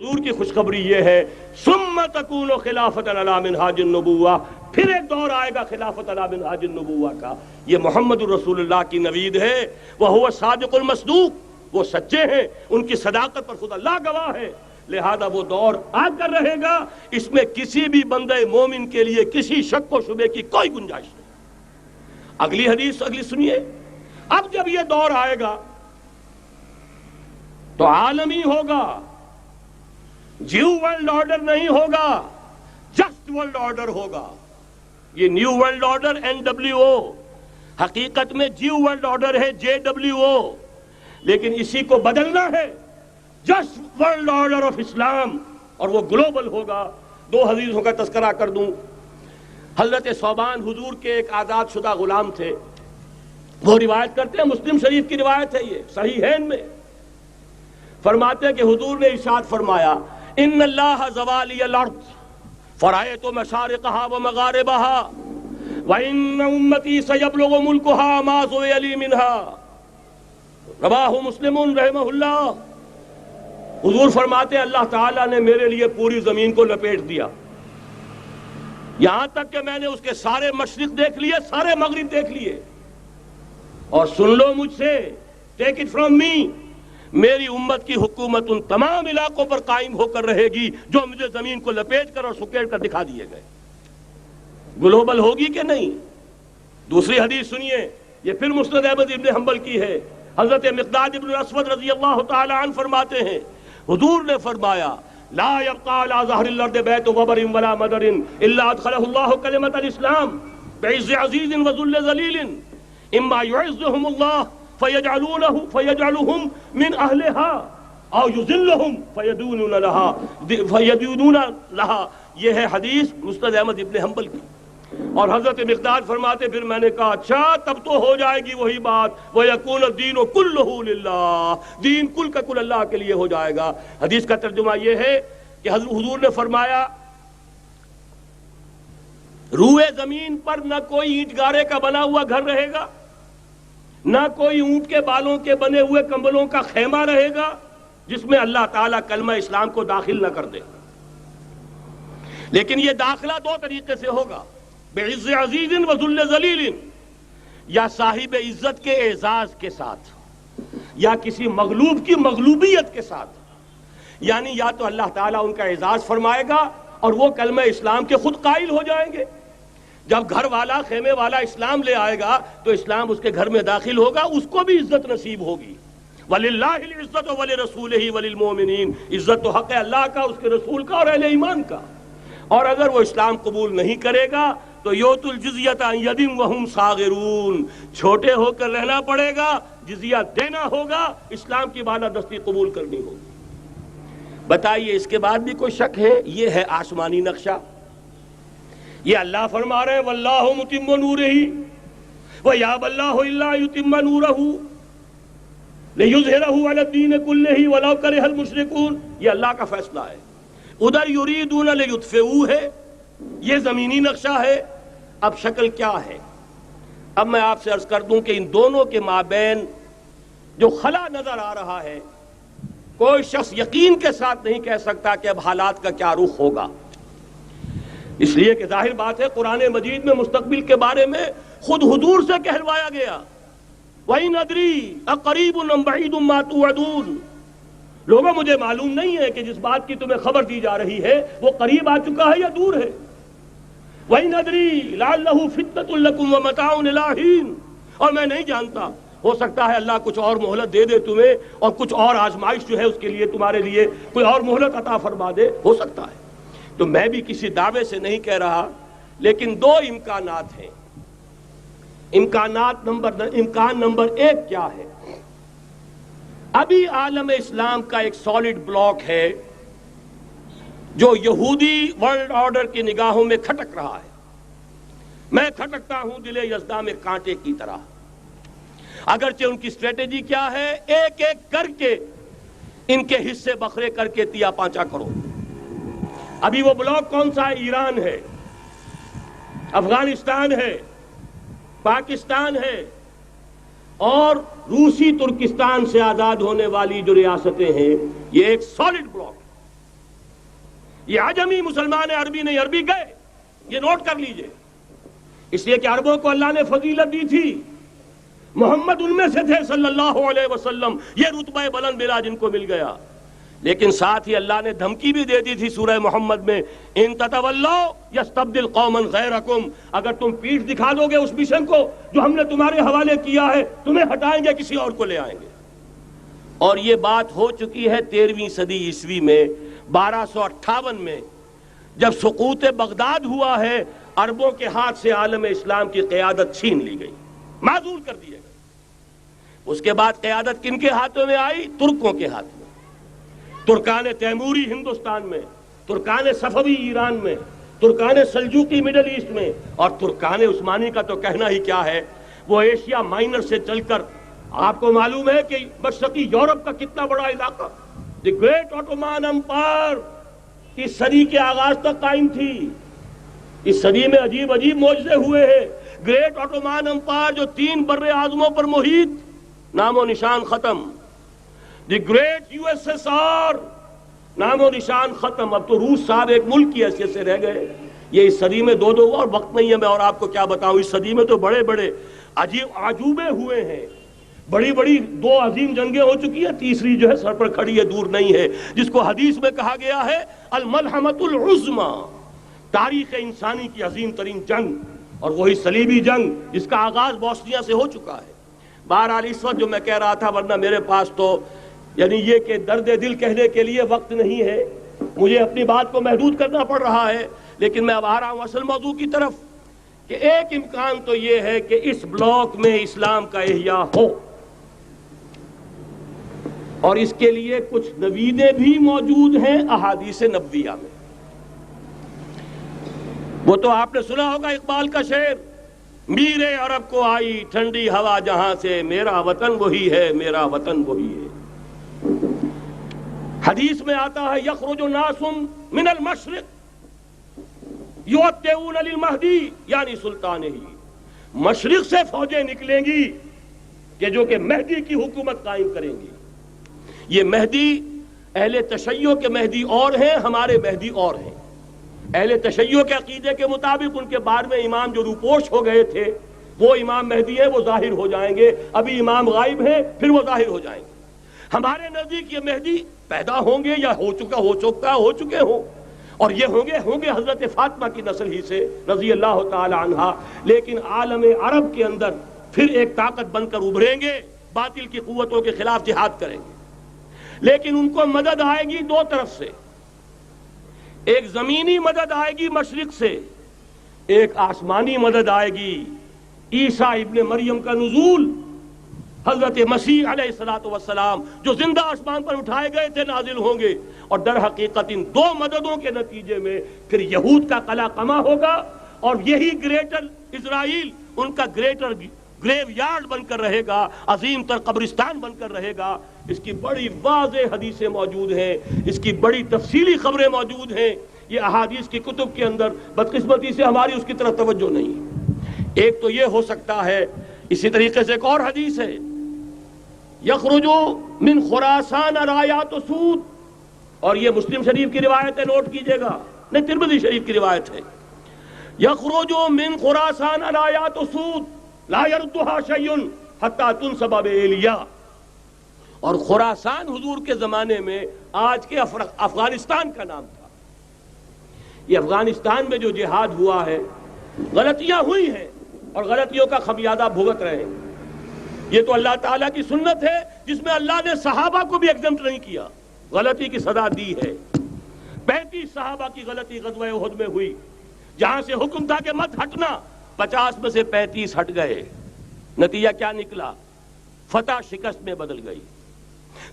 حضور کی خوشخبری یہ ہے ثم تکون خلافۃ علی منہاج النبوہ، پھر ایک دور آئے گا خلافت علی منہاج النبوہ کا. یہ محمد الرسول اللہ کی نوید ہے. وہو صادق المصدوق، وہ سچے ہیں، ان کی صداقت پر خود اللہ گواہ ہے. لہذا وہ دور آ کر رہے گا، اس میں کسی بھی بندے مومن کے لیے کسی شک و شبے کی کوئی گنجائش نہیں. اگلی حدیث اگلی سنیے. اب جب یہ دور آئے گا تو عالمی ہوگا، جیو ورلڈ آرڈر نہیں ہوگا، جسٹ ورلڈ آرڈر ہوگا. یہ نیو ورلڈ آرڈر NWO، حقیقت میں جیو ورلڈ آرڈر ہے JWO، لیکن اسی کو بدلنا ہے جسٹ ورلڈ آرڈر آف اسلام، اور وہ گلوبل ہوگا. دو حدیثوں کا تذکرہ کر دوں. حضرت ثوبان حضور کے ایک آزاد شدہ غلام تھے. وہ روایت کرتے ہیں، مسلم شریف کی روایت ہے، یہ صحیحین میں فرماتے ہیں کہ حضور نے ارشاد فرمایا ان اللہ زوالی الارض فرأیت مشارقها ومغاربها وان امتی سیبلغ ملکها ما زوی لی منها. رواہ مسلم رحمہ اللہ. حضور فرماتے ہیں اللہ تعالیٰ نے میرے لیے پوری زمین کو لپیٹ دیا، یہاں تک کہ میں نے اس کے سارے مشرق دیکھ لیے، سارے مغرب دیکھ لیے. اور سن لو مجھ سے، ٹیک اٹ فرام می، میری امت کی حکومت ان تمام علاقوں پر قائم ہو کر رہے گی جو مجھے زمین کو لپیٹ کر اور سکیڑ کر دکھا دیے گئے. گلوبل ہوگی کہ نہیں؟ دوسری حدیث سنیے، یہ پھر مسند احمد ابن حنبل کی ہے. حضرت مقداد ابن الاسود رضی اللہ تعالی عنہ فرماتے ہیں حضور نے فرمایا لا يبقى على ظهر الارض بيت وبر ولا مدر الا ادخله الله كلمة الاسلام بعز عزيز وذل ذليل اما يعزهم الله فيجعلهم من اهلها او يذلهم فيدونون لها. یہ ہے حدیث مسند احمد ابن حنبل کی. اور حضرت مقداد فرماتے پھر میں نے کہا اچھا تب تو ہو جائے گی وہی بات وَيَكُونَ الدِّينُ كُلُّهُ لِلَّهِ، دین کل کا کل اللہ کے لیے ہو جائے گا. حدیث کا ترجمہ یہ ہے کہ حضور نے فرمایا روئے زمین پر نہ کوئی اینٹ گارے کا بنا ہوا گھر رہے گا، نہ کوئی اونٹ کے بالوں کے بنے ہوئے کمبلوں کا خیمہ رہے گا جس میں اللہ تعالیٰ کلمہ اسلام کو داخل نہ کر دے. لیکن یہ داخلہ دو طریقے سے ہوگا، بعز عزیز و ذل ذلیل، یا صاحب عزت کے اعزاز کے ساتھ یا کسی مغلوب کی مغلوبیت کے ساتھ. یعنی یا تو اللہ تعالیٰ ان کا اعزاز فرمائے گا اور وہ کلمہ اسلام کے خود قائل ہو جائیں گے. جب گھر والا خیمے والا اسلام لے آئے گا تو اسلام اس کے گھر میں داخل ہوگا، اس کو بھی عزت نصیب ہوگی. وَلِلَّهِ الْعِزَّةُ وَلِرَسُولِهِ وَلِلْمُؤْمِنِينَ، عزت تو حق ہے اللہ کا، اس کے رسول کا اور اہل ایمان کا. اور اگر وہ اسلام قبول نہیں کرے گا تو یوت الجزیۃ عن ید وہم صاغرون، چھوٹے ہو کر رہنا پڑے گا، جزیہ دینا ہوگا، اسلام کی بالادستی قبول کرنی ہوگی. بتائیے اس کے بعد بھی کوئی شک ہے؟ یہ ہے آسمانی نقشہ. یہ اللہ فرما رہے ہیں واللہ متم نورہ ویابی اللہ الا یتم نورہ لیظہرہ علی الدین کلہ ولو کرہ المشرکون. یہ اللہ کا فیصلہ ہے. ادھر یریدون لیطفئوا ہے، یہ زمینی نقشہ ہے. اب شکل کیا ہے؟ اب میں آپ سے عرض کر دوں کہ ان دونوں کے مابین جو خلا نظر آ رہا ہے، کوئی شخص یقین کے ساتھ نہیں کہہ سکتا کہ اب حالات کا کیا رخ ہوگا. اس لیے کہ ظاہر بات ہے قرآن مجید میں مستقبل کے بارے میں خود حضور سے کہلوایا گیا وَإِنْ أَدْرِي أَقَرِيبٌ أَمْ بَعِيدٌ مَا تُوعَدُونَ. لوگوں مجھے معلوم نہیں ہے کہ جس بات کی تمہیں خبر دی جا رہی ہے وہ قریب آ چکا ہے یا دور ہے. وَإِنْ أَدْرِي لَعَلَّهُ فِتْنَةٌ لَكُمْ وَمَتَاعٌ إِلَىٰ حِينٍ. اور میں نہیں جانتا، ہو سکتا ہے اللہ کچھ اور مہلت دے دے تمہیں اور کچھ اور آزمائش جو ہے اس کے لیے تمہارے لیے کوئی اور مہلت عطا فرما دے، ہو سکتا ہے. تو میں بھی کسی دعوے سے نہیں کہہ رہا، لیکن دو امکانات ہیں. امکان نمبر ایک کیا ہے؟ ابھی عالم اسلام کا ایک سالڈ بلاک ہے جو یہودی ورلڈ آرڈر کی نگاہوں میں کھٹک رہا ہے. میں کھٹکتا ہوں دل یزداں میں کانٹے کی طرح. اگرچہ ان کی اسٹریٹجی کیا ہے؟ ایک ایک کر کے ان کے حصے بکھرے کر کے تیا پانچا کرو. ابھی وہ بلاک کون سا ہے؟ ایران ہے، افغانستان ہے، پاکستان ہے اور روسی ترکستان سے آزاد ہونے والی جو ریاستیں ہیں. یہ ایک سالڈ بلاک. یہ عجمی مسلمان عربی نہیں، عربی گئے، یہ نوٹ کر لیجئے، اس لیے کہ عربوں کو اللہ نے فضیلت دی تھی، محمد ان میں سے تھے صلی اللہ علیہ وسلم، یہ رتبہ بلند ملا جن کو مل گیا، لیکن ساتھ ہی اللہ نے دھمکی بھی دے دی تھی سورہ محمد میں، ان تتولوا یستبدل قوما غیرکم، اگر تم پیٹھ دکھا دو گے اس مشن کو جو ہم نے تمہارے حوالے کیا ہے، تمہیں ہٹائیں گے، کسی اور کو لے آئیں گے۔ اور یہ بات ہو چکی ہے 13ویں صدی عیسوی میں، 1258 میں جب سقوط بغداد ہوا ہے، عربوں کے ہاتھ سے عالم اسلام کی قیادت چھین لی گئی، معزول کر دیے گئے۔ اس کے بعد قیادت کن کے ہاتھوں میں آئی؟ ترکوں کے ہاتھ میں، ترکان تیموری ہندوستان میں، ترکان صفوی ایران میں، ترکان سلجوقی مڈل ایسٹ میں، اور ترکان عثمانی کا تو کہنا ہی کیا ہے، وہ ایشیا مائنر سے چل کر آپ کو معلوم ہے کہ مشرقی یورپ کا کتنا بڑا علاقہ، دی گریٹ آٹومان امپائر اس صدی کے آغاز تک قائم تھی۔ اس صدی میں عجیب عجیب معجزے ہوئے ہیں۔ گریٹ آٹومان امپائر جو 3 بر اعظموں پر محیط، نام و نشان ختم۔ The great U S S R, نام و نشان ختم۔ اب تو روس صاحب ایک ملک کی حیثیت سے رہ گئے۔ یہ اس صدی میں دو اور وقت نہیں ہے میں اور آپ کو کیا بتاؤں، اس صدی میں تو بڑے بڑے عجیب عجوبے ہوئے ہیں، بڑی بڑی 2 عظیم جنگیں ہو چکی ہیں، تیسری جو ہے سر پر کھڑی ہے، دور نہیں ہے، جس کو حدیث میں کہا گیا ہے الملحمۃ العظمی، تاریخ انسانی کی عظیم ترین جنگ، اور وہی صلیبی جنگ جس کا آغاز بوسنیا سے ہو چکا ہے۔ بہرحال اس وقت جو میں کہہ رہا تھا، ورنہ میرے پاس تو یعنی یہ کہ درد دل کہنے کے لیے وقت نہیں ہے، مجھے اپنی بات کو محدود کرنا پڑ رہا ہے، لیکن میں اب آ رہا ہوں اصل موضوع کی طرف، کہ ایک امکان تو یہ ہے کہ اس بلاک میں اسلام کا احیاء ہو، اور اس کے لیے کچھ نویدیں بھی موجود ہیں احادیث نبویہ میں۔ وہ تو آپ نے سنا ہوگا اقبال کا شعر، میرے عرب کو آئی ٹھنڈی ہوا جہاں سے، میرا وطن وہی ہے، میرا وطن وہی ہے۔ حدیث میں آتا ہے یخرج ناس من المشرق یؤتون للمہدی، یعنی سلطان ہی، مشرق سے فوجیں نکلیں گی کہ جو کہ مہدی کی حکومت قائم کریں گی۔ یہ مہدی اہل تشیع کے مہدی اور ہیں، ہمارے مہدی اور ہیں۔ اہل تشیع کے عقیدے کے مطابق ان کے بعد میں امام جو روپوش ہو گئے تھے وہ امام مہدی ہیں، وہ ظاہر ہو جائیں گے، ابھی امام غائب ہیں، پھر وہ ظاہر ہو جائیں گے۔ ہمارے نزدیک یہ مہدی پیدا ہوں گے یا ہو چکے ہوں، اور یہ ہوں گے حضرت فاطمہ کی نسل ہی سے رضی اللہ تعالی عنہا، لیکن عالم عرب کے اندر پھر ایک طاقت بن کر ابھریں گے، باطل کی قوتوں کے خلاف جہاد کریں گے، لیکن ان کو مدد آئے گی 2 طرف سے، ایک زمینی مدد آئے گی مشرق سے، ایک آسمانی مدد آئے گی، عیسیٰ ابن مریم کا نزول، حضرت مسیح علیہ السلام جو زندہ آسمان پر اٹھائے گئے تھے نازل ہوں گے، اور در حقیقت ان 2 مددوں کے نتیجے میں پھر یہود کا قلع قمع ہوگا، اور یہی گریٹر اسرائیل ان کا گریٹر گریو یارڈ بن کر رہے گا، عظیم تر قبرستان بن کر رہے گا۔ اس کی بڑی واضح حدیثیں موجود ہیں، اس کی بڑی تفصیلی خبریں موجود ہیں، یہ احادیث کی کتب کے اندر، بدقسمتی سے ہماری اس کی طرف توجہ نہیں۔ ایک تو یہ ہو سکتا ہے، اسی طریقے سے ایک اور حدیث ہے، یخرج من خراسان رایات سود، اور یہ مسلم شریف کی روایت ہے، نوٹ کیجئے گا، نہیں ترمذی شریف کی روایت ہے، یخرج من خراسان رایات سود لا یردها شیء حتی تنصب بإیلیا، اور خراسان حضور کے زمانے میں آج کے افغانستان کا نام تھا۔ یہ افغانستان میں جو جہاد ہوا ہے، غلطیاں ہوئی ہیں اور غلطیوں کا خمیازہ بھگت رہے ہیں۔ یہ تو اللہ تعالیٰ کی سنت ہے جس میں اللہ نے صحابہ کو بھی ایگزمپٹ نہیں کیا، غلطی کی سزا دی ہے۔ 35 صحابہ کی غلطی غزوہ احد میں ہوئی، جہاں سے حکم تھا کہ مت ہٹنا، 50 میں سے 35 ہٹ گئے، نتیجہ کیا نکلا؟ فتح شکست میں بدل گئی،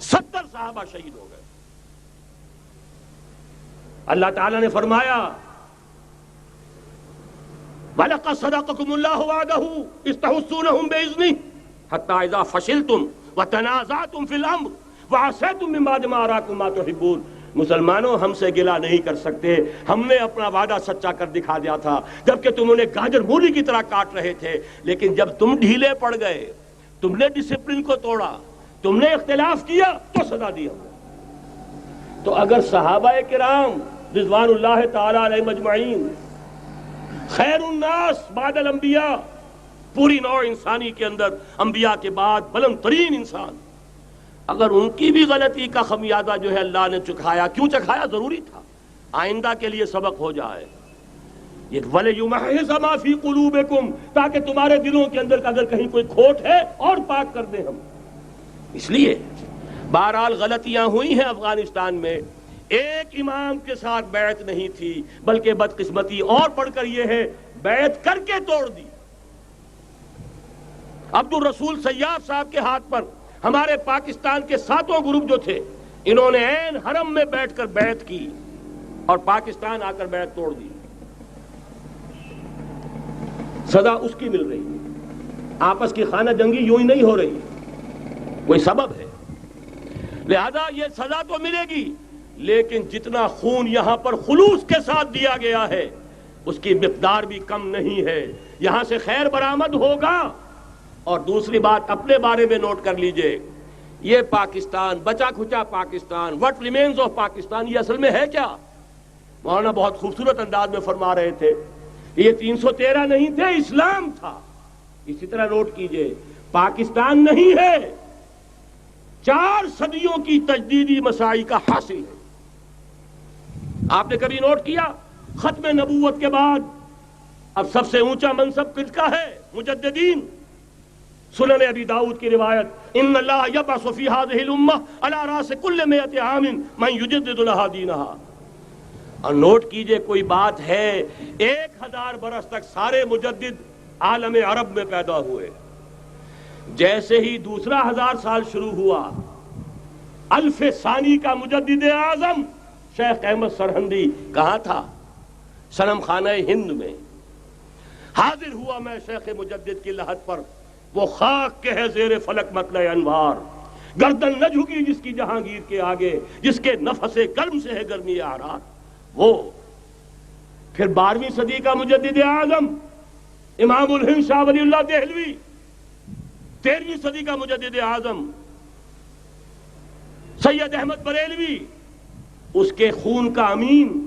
70 صحابہ شہید ہو گئے۔ اللہ تعالیٰ نے فرمایا وَلَقَدْ صَدَقَكُمُ اللَّهُ وَعْدَهُ إِذْ تَحُسُّونَهُم بِإِذْنِهِ حَتَّى إِذَا فَشِلْتُمْ وَتَنَازَعْتُمْ فِي الْأَمْرِ وَعَصَيْتُمْ مِن بَعْدِ مَا أَرَاكُمْ مَا تُحِبُّونَ۔ مسلمانوں ہم سے گلہ نہیں کر سکتے، ہم نے اپنا وعدہ سچا کر دکھا دیا تھا، جبکہ تم انہیں گاجر مولی کی طرح کاٹ رہے تھے، لیکن جب تم ڈھیلے پڑ گئے، تم نے ڈسپلن کو توڑا، تم نے اختلاف کیا، تو سزا دی ہم نے۔ تو اگر صحابہ کرام رضوان اللہ تعالی علیہ مجمعین، خیر الناس بعد الانبیاء، پوری نوع انسانی کے اندر انبیاء کے بعد بلند ترین انسان، اگر ان کی بھی غلطی کا خمیازہ جو ہے اللہ نے چکھایا، کیوں چکھایا؟ ضروری تھا، آئندہ کے لیے سبق ہو جائے۔ یہ وَلِيُمَحِّصَ مَا فِي قُلُوبِكُمْ، تاکہ تمہارے دلوں کے اندر اگر کہیں کوئی کھوٹ ہے اور پاک کر دیں ہم۔ اس لیے بہرحال غلطیاں ہوئی ہیں افغانستان میں، ایک امام کے ساتھ بیعت نہیں تھی، بلکہ بدقسمتی اور پڑھ کر یہ ہے بیعت کر کے توڑ دی۔ عبد الرسول سیاف صاحب کے ہاتھ پر ہمارے پاکستان کے 7 گروپ جو تھے، انہوں نے عین حرم میں بیٹھ کر بیعت کی اور پاکستان آ کر بیعت توڑ دی۔ سزا اس کی مل رہی ہے، آپس کی خانہ جنگی یوں ہی نہیں ہو رہی، کوئی سبب ہے، لہذا یہ سزا تو ملے گی، لیکن جتنا خون یہاں پر خلوص کے ساتھ دیا گیا ہے اس کی مقدار بھی کم نہیں ہے، یہاں سے خیر برآمد ہوگا۔ اور دوسری بات اپنے بارے میں نوٹ کر لیجئے، یہ پاکستان، بچا کھچا Pakistan, what remains of Pakistan, یہ اصل میں ہے کیا؟ مولانا بہت خوبصورت انداز میں فرما رہے تھے، یہ 313 نہیں تھے، اسلام تھا۔ اسی طرح نوٹ کیجئے، پاکستان نہیں ہے، 4 صدیوں کی تجدیدی مساعی کا حاصل ہے۔ آپ نے کبھی نوٹ کیا ختم نبوت کے بعد اب سب سے اونچا منصب کس کا ہے؟ مجددین۔ سنن ابی داؤد کی روایت، ان اللہ یبعث فی ہذہ الامہ علی راس کل 100 عام من یجدد لہا دینہا۔ اور نوٹ کیجئے کوئی بات ہے، 1000 برس تک سارے مجدد عالم عرب میں پیدا ہوئے، جیسے ہی دوسرا 1000 سال شروع ہوا، الف ثانی کا مجدد اعظم شیخ احمد سرہندی کہاں تھا؟ صنم خانہ ہند میں حاضر ہوا۔ میں شیخ مجدد کی لحد پر، وہ خاک کے ہے زیر فلک مطلع انوار، گردن نہ جھکی جس کی جہانگیر کے آگے، جس کے نفس گرم سے ہے گرمی اعراض، وہ۔ پھر 12ویں صدی کا مجدد اعظم امام الہند شاہ ولی اللہ دہلوی، 13ویں صدی کا مجدد اعظم سید احمد بریلوی، اس کے خون کا امین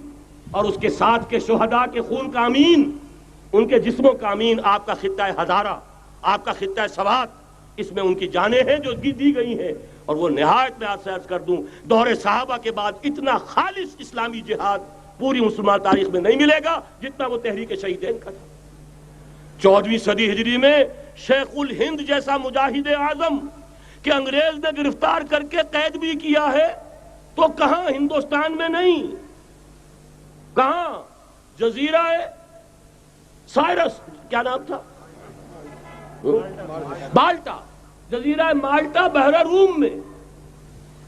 اور اس کے ساتھ کے شہداء کے خون کا امین، ان کے جسموں کا امین آپ کا خطہ ہزارہ، آپ کا خطہ سوات، اس میں ان کی جانیں ہیں جو دی گئی ہیں۔ اور وہ نہایت میں آپ سے عرض کر دوں، دور صحابہ کے بعد اتنا خالص اسلامی جہاد پوری مسلمان تاریخ میں نہیں ملے گا جتنا وہ تحریک شہیدین کا تھا۔ 14ویں صدی ہجری میں شیخ الہند جیسا مجاہد اعظم کہ انگریز نے گرفتار کر کے قید بھی کیا ہے، تو کہاں؟ ہندوستان میں نہیں، کہاں؟ جزیرہ سائرس، کیا نام تھا؟ مالٹا، جزیرہ مالٹا بحر روم میں۔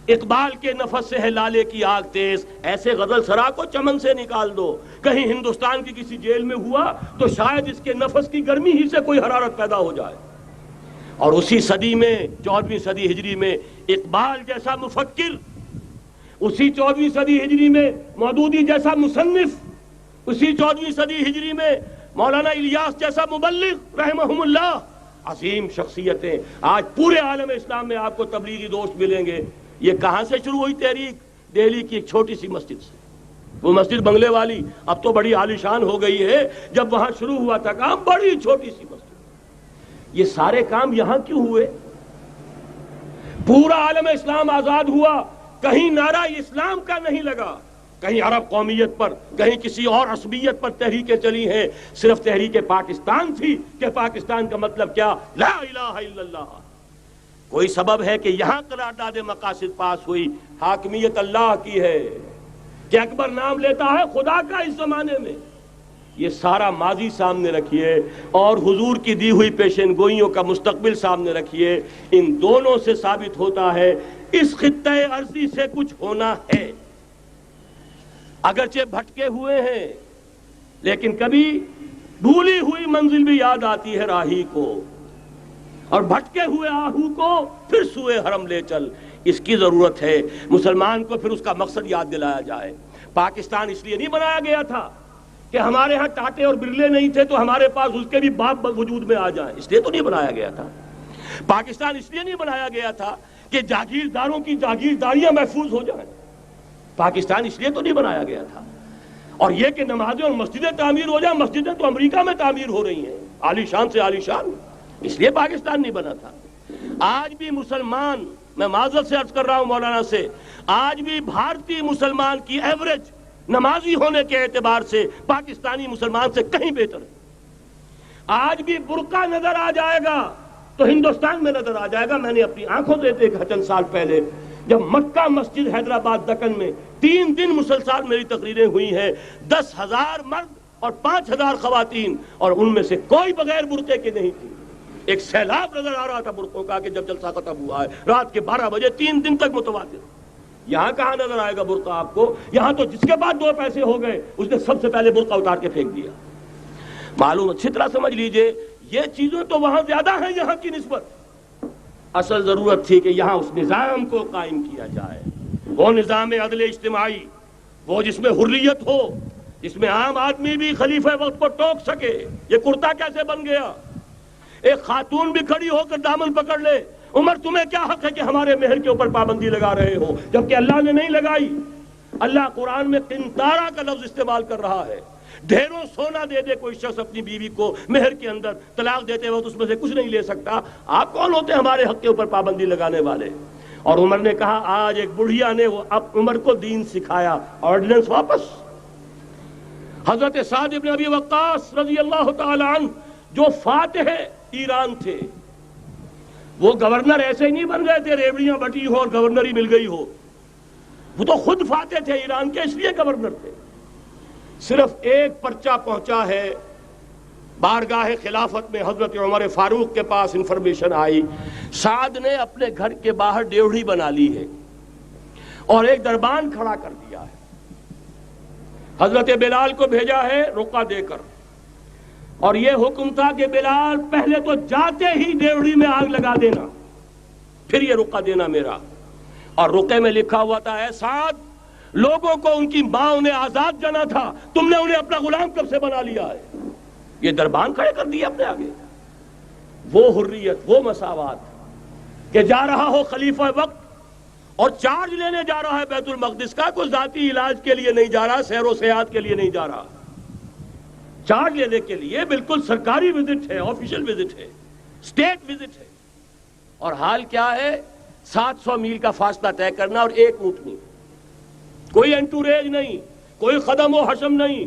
اقبال کے نفس سے ہے لالے کی آگ تیز، ایسے غزل سرا کو چمن سے نکال دو۔ کہیں ہندوستان کی کسی جیل میں ہوا تو شاید اس کے نفس کی گرمی ہی سے کوئی حرارت پیدا ہو جائے۔ اور اسی صدی میں، 14ویں صدی ہجری میں، اقبال جیسا مفکر، اسی 14ویں صدی ہجری میں مودودی جیسا مصنف، اسی 14ویں صدی ہجری میں مولانا الیاس جیسا مبلغ رحمہم اللہ، عظیم شخصیتیں آج پورے عالم اسلام میں آپ کو تبلیغی دوست ملیں گے۔ یہ کہاں سے شروع ہوئی تحریک؟ دہلی کی ایک چھوٹی سی مسجد سے، وہ مسجد بنگلے والی اب تو بڑی عالیشان ہو گئی ہے، جب وہاں شروع ہوا تھا کام بڑی چھوٹی سی مسجد۔ یہ سارے کام یہاں کیوں ہوئے؟ پورا عالم اسلام آزاد ہوا، کہیں نعرہ اسلام کا نہیں لگا، کہیں عرب قومیت پر، کہیں کسی اور عصبیت پر تحریکیں چلی ہیں، صرف تحریک پاکستان تھی کہ پاکستان کا مطلب کیا؟ لا الہ الا اللہ۔ کوئی سبب ہے کہ یہاں قرارداد مقاصد پاس ہوئی، حاکمیت اللہ کی ہے، کہ اکبر نام لیتا ہے خدا کا اس زمانے میں۔ یہ سارا ماضی سامنے رکھیے اور حضور کی دی ہوئی پیشین گوئیوں کا مستقبل سامنے رکھیے، ان دونوں سے ثابت ہوتا ہے اس خطہ ارضی سے کچھ ہونا ہے۔ اگرچہ بھٹکے ہوئے ہیں، لیکن کبھی بھولی ہوئی منزل بھی یاد آتی ہے راہی کو، اور بھٹکے ہوئے آہو کو پھر سوئے حرم لے چل، اس کی ضرورت ہے مسلمان کو پھر اس کا مقصد یاد دلایا جائے۔ پاکستان اس لیے نہیں بنایا گیا تھا کہ ہمارے ہاں ٹاٹے اور برلے نہیں تھے تو ہمارے پاس اس کے بھی باپ وجود میں آ جائیں، اس لیے تو نہیں بنایا گیا تھا۔ پاکستان اس لیے نہیں بنایا گیا تھا کہ جاگیرداروں کی جاگیرداریاں محفوظ ہو جائیں، پاکستان اس لیے تو نہیں بنایا گیا تھا اور یہ کہ نمازیں اور مسجدیں تعمیر ہو جائیں، مسجدیں تو امریکہ میں تعمیر ہو رہی ہیں، عالی شان سے عالی شان، اس لیے پاکستان نہیں بنا تھا۔ آج بھی مسلمان، میں معذرت سے عرض کر رہا ہوں مولانا سے، آج بھی بھارتی مسلمان کی ایوریج نمازی ہونے کے اعتبار سے پاکستانی مسلمان سے کہیں بہتر ہے۔ آج بھی برقع نظر آ جائے گا تو ہندوستان میں نظر آ جائے گا۔ میں نے اپنی آنکھوں سے دیکھا چند سال پہلے، جب مکہ مسجد حیدرآباد دکن میں 3 دن مسلسل میری تقریریں ہوئی ہیں، 10,000 مرد اور 5,000 خواتین، اور ان میں سے کوئی بغیر برقعے کے نہیں تھی۔ ایک سیلاب نظر آ رہا تھا برقعوں کا کہ جب جلسہ ختم ہوا ہے رات کے 12 بجے 3 دن تک متواتر۔ یہاں کہاں نظر آئے گا برقع آپ کو؟ یہاں تو جس کے بعد 2 پیسے ہو گئے اس نے سب سے پہلے برقع اتار کے پھینک دیا۔ معلوم اچھی طرح سمجھ لیجئے، یہ چیزیں تو وہاں زیادہ ہیں یہاں کی نسبت۔ اصل ضرورت تھی کہ یہاں اس نظام کو قائم کیا جائے، وہ نظام عدل اجتماعی، وہ جس میں حریت ہو، جس میں عام آدمی بھی خلیفہ وقت کو ٹوک سکے۔ یہ کرتا کیسے بن گیا؟ ایک خاتون بھی کھڑی ہو کر دامن پکڑ لے، عمر تمہیں کیا حق ہے کہ ہمارے مہر کے اوپر پابندی لگا رہے ہو، جبکہ اللہ نے نہیں لگائی۔ اللہ قرآن میں قنطارہ کا لفظ استعمال کر رہا ہے۔ ڈھیروں سونا دے دے کوئی شخص اپنی بیوی کو مہر کے اندر، طلاق دیتے وقت اس میں سے کچھ نہیں لے سکتا، آپ کون ہوتے ہیں ہمارے حق کے اوپر پابندی لگانے والے؟ اور عمر نے کہا، آج ایک بڑھیا نے وہ اب عمر کو دین سکھایا، آرڈیننس واپس۔ حضرت سعد بن ابی وقاص رضی اللہ تعالی عنہ جو فاتح ایران تھے، وہ گورنر ایسے ہی نہیں بن گئے تھے ریوڑیاں بٹی ہو اور گورنر ہی مل گئی ہو، وہ تو خود فاتح تھے ایران کے، اس لیے گورنر تھے۔ صرف ایک پرچہ پہنچا ہے بارگاہ خلافت میں، حضرت عمر فاروق کے پاس انفارمیشن آئی، سعد نے اپنے گھر کے باہر ڈیوڑی بنا لی ہے اور ایک دربان کھڑا کر دیا ہے، حضرت بلال کو بھیجا ہے رقعہ دے کر، اور یہ حکم تھا کہ بلال پہلے تو جاتے ہی ڈیوڑی میں آگ لگا دینا، پھر یہ رقعہ دینا میرا۔ اور رقعے میں لکھا ہوا تھا، اے سعد، لوگوں کو ان کی ماں نے آزاد جانا تھا، تم نے انہیں اپنا غلام کب سے بنا لیا ہے؟ یہ دربان کھڑے کر دیے اپنے آگے۔ وہ حریت، وہ مساوات کہ جا رہا ہو خلیفہ وقت اور چارج لینے جا رہا ہے بیت المقدس کا، کوئی ذاتی علاج کے لیے نہیں جا رہا، سیر و سیاحت کے لیے نہیں جا رہا، چارج لینے کے لیے بالکل سرکاری وزٹ ہے، آفیشل وزٹ ہے، اسٹیٹ وزٹ ہے۔ اور حال کیا ہے؟ 700 میل کا فاصلہ طے کرنا اور ایک اونٹنی، کوئی انٹوریج نہیں، کوئی خدم و حشم نہیں،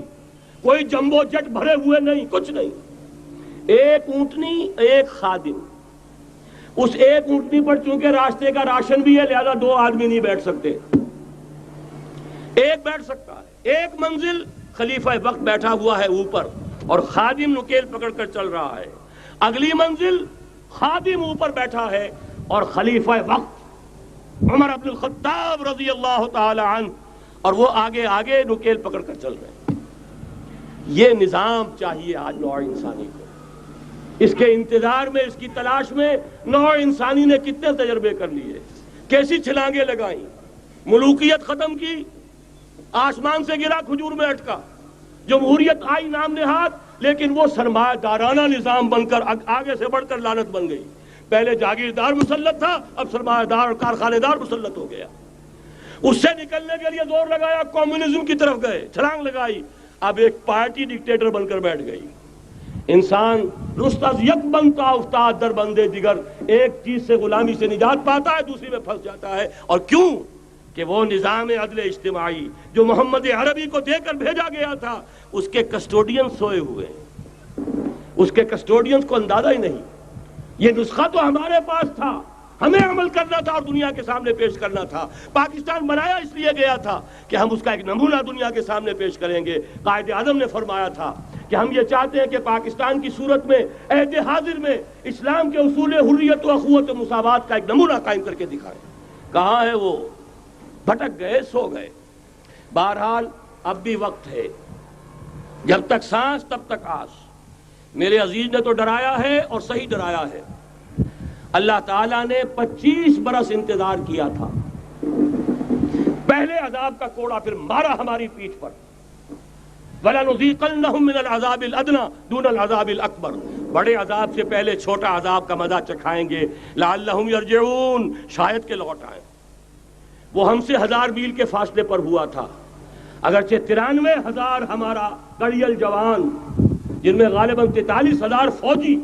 کوئی جمبو جٹ بھرے ہوئے نہیں، کچھ نہیں، ایک اونٹنی ایک خادم۔ اس ایک اونٹنی پر چونکہ راستے کا راشن بھی ہے لہذا 2 آدمی نہیں بیٹھ سکتے، ایک بیٹھ سکتا ہے۔ ایک منزل خلیفہ وقت بیٹھا ہوا ہے اوپر اور خادم نکیل پکڑ کر چل رہا ہے، اگلی منزل خادم اوپر بیٹھا ہے اور خلیفہ وقت عمر بن الخطاب رضی اللہ تعالی عنہ اور وہ آگے آگے نکیل پکڑ کر چل رہے ہیں۔ یہ نظام چاہیے آج نوع انسانی کو۔ اس کے انتظار میں، اس کی تلاش میں نوع انسانی نے کتنے تجربے کر لیے، کیسی چھلانگیں لگائیں، ملوکیت ختم کی، آسمان سے گرا کھجور میں اٹکا، جمہوریت آئی نام نہاد، لیکن وہ سرمایہ دارانہ نظام بن کر آگے سے بڑھ کر لعنت بن گئی۔ پہلے جاگیردار مسلط تھا، اب سرمایہ دار اور کارخانے دار مسلط ہو گیا۔ اس سے نکلنے کے لیے زور لگایا، کمیونزم کی طرف گئے، چھلانگ لگائی، اب ایک پارٹی ڈکٹیٹر بن کر بیٹھ گئی۔ انسان رست از یک بنتا افتاد در بندے دیگر، ایک چیز سے غلامی سے نجات پاتا ہے، دوسری میں پھنس جاتا ہے۔ اور کیوں؟ کہ وہ نظام عدل اجتماعی جو محمد عربی کو دے کر بھیجا گیا تھا، اس کے کسٹوڈین سوئے ہوئے ہیں، اس کے کسٹوڈینز کو اندازہ ہی نہیں۔ یہ نسخہ تو ہمارے پاس تھا، ہمیں عمل کرنا تھا اور دنیا کے سامنے پیش کرنا تھا۔ پاکستان بنایا اس لیے گیا تھا کہ ہم اس کا ایک نمونہ دنیا کے سامنے پیش کریں گے۔ قائد اعظم نے فرمایا تھا کہ ہم یہ چاہتے ہیں کہ پاکستان کی صورت میں عہد حاضر میں اسلام کے اصول حریت و اخوت و مساوات کا ایک نمونہ قائم کر کے دکھائیں۔ کہاں ہے وہ؟ بھٹک گئے، سو گئے۔ بہرحال اب بھی وقت ہے، جب تک سانس تب تک آس۔ میرے عزیز نے تو ڈرایا ہے اور صحیح ڈرایا ہے۔ اللہ تعالیٰ نے 25 برس انتظار کیا تھا، پہلے عذاب کا کوڑا پھر مارا ہماری پیٹھ پر۔ وَلَنُذِيقَنَّهُم مِّنَ الْعَذَابِ الْأَدْنَىٰ دُونَ الْعَذَابِ الْأَكْبَرِ، بڑے عذاب سے پہلے چھوٹا عذاب کا مزہ چکھائیں گے، لَعَلَّهُمْ يَرْجِعُونَ، شاید کہ لوٹ آئیں۔ وہ ہم سے 1000 میل کے فاصلے پر ہوا تھا، اگرچہ 93,000 ہمارا کڑیل جوان، جن میں غالباً 43,000 فوجی،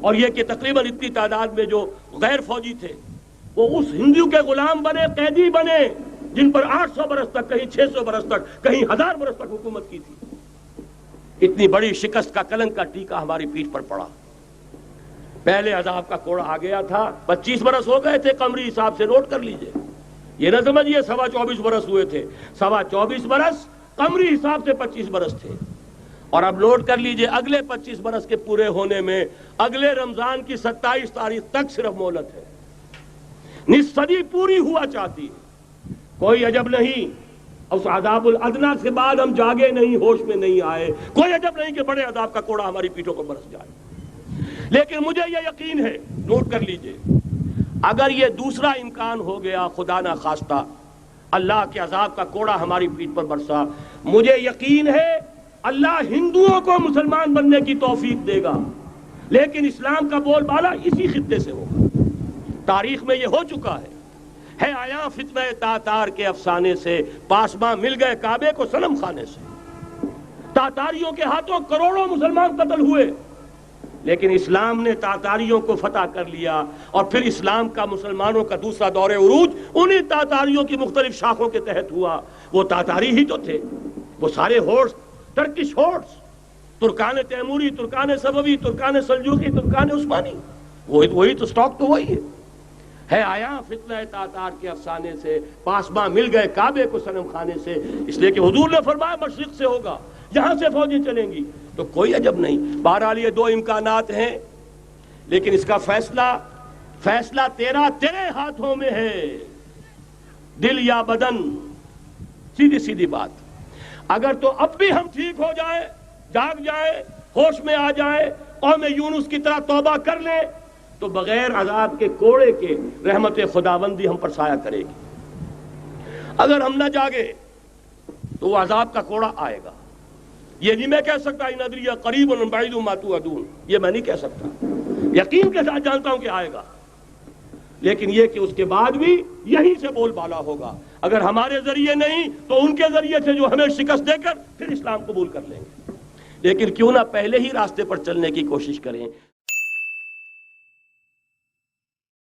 اور یہ کہ تقریباً اتنی تعداد میں جو غیر فوجی تھے، وہ اس ہندو کے غلام بنے، قیدی بنے، جن پر 800 برس تک، کہیں 600 برس تک، کہیں 1000 برس تک حکومت کی تھی۔ اتنی بڑی شکست کا کلنک کا ٹیکا ہماری پیٹھ پر پڑا۔ پہلے عذاب کا کوڑا آ گیا تھا، 25 برس ہو گئے تھے قمری حساب سے، نوٹ کر لیجئے، یہ نہ سمجھیے 24.25 برس ہوئے تھے، 24.25 برس قمری حساب سے 25 برس تھے۔ اور اب نوٹ کر لیجئے اگلے 25 برس کے پورے ہونے میں اگلے رمضان کی 27 تاریخ تک صرف مہلت ہے۔ نصف صدی پوری ہوا چاہتی ہے، کوئی عجب نہیں اس عذاب الادنیٰ کے بعد ہم جاگے نہیں، ہوش میں نہیں آئے، کوئی عجب نہیں کہ بڑے عذاب کا کوڑا ہماری پیٹھوں پر برس جائے۔ لیکن مجھے یہ یقین ہے، نوٹ کر لیجئے، اگر یہ دوسرا امکان ہو گیا، خدا نہ خواستہ اللہ کے عذاب کا کوڑا ہماری پیٹھ پر برسا، مجھے یقین ہے اللہ ہندوؤں کو مسلمان بننے کی توفیق دے گا، لیکن اسلام کا بول بالا اسی خطے سے ہوگا۔ تاریخ میں یہ ہو چکا ہے آیا فتنہ تاتار کے افسانے سے، پاسباں مل گئے کعبے کو صنم خانے سے۔ تاتاریوں کے ہاتھوں کروڑوں مسلمان قتل ہوئے، لیکن اسلام نے تاتاریوں کو فتح کر لیا، اور پھر اسلام کا مسلمانوں کا دوسرا دور عروج انہی تاتاریوں کی مختلف شاخوں کے تحت ہوا۔ وہ تاتاری ہی تو تھے، وہ سارے ہورس، ٹرکش ہورس، ترکان تیموری، ترکان صفوی، ترکان سلجوقی، ترکان عثمانی، وہی تو سٹاک تو وہی ہے آیا فتنہ تاتار کے افسانے سے، پاسباں مل گئے کعبے کو صنم خانے سے، اس لیے کہ حضور نے فرمایا مشرق سے ہوگا، یہاں سے فوجیں چلیں گی، تو کوئی عجب نہیں۔ بہرحال یہ دو امکانات ہیں، لیکن اس کا فیصلہ تیرے ہاتھوں میں ہے، دل یا بدن، سیدھی بات۔ اگر تو اب بھی ہم ٹھیک ہو جائیں، جاگ جائیں، ہوش میں آ جائیں، قوم یونس کی طرح توبہ کر لیں، تو بغیر عذاب کے کوڑے کے رحمت خداوندی ہم پر سایہ کرے گی۔ اگر ہم نہ جاگے تو وہ عذاب کا کوڑا آئے گا۔ یہ نہیں میں کہہ سکتا ان ادری قریب بعید ما توعدون، یہ میں نہیں کہہ سکتا، یقین کے ساتھ جانتا ہوں کہ آئے گا، لیکن یہ کہ اس کے بعد بھی یہیں سے بول بالا ہوگا۔ اگر ہمارے ذریعے نہیں تو ان کے ذریعے سے، جو ہمیں شکست دے کر پھر اسلام قبول کر لیں گے۔ لیکن کیوں نہ پہلے ہی راستے پر چلنے کی کوشش کریں۔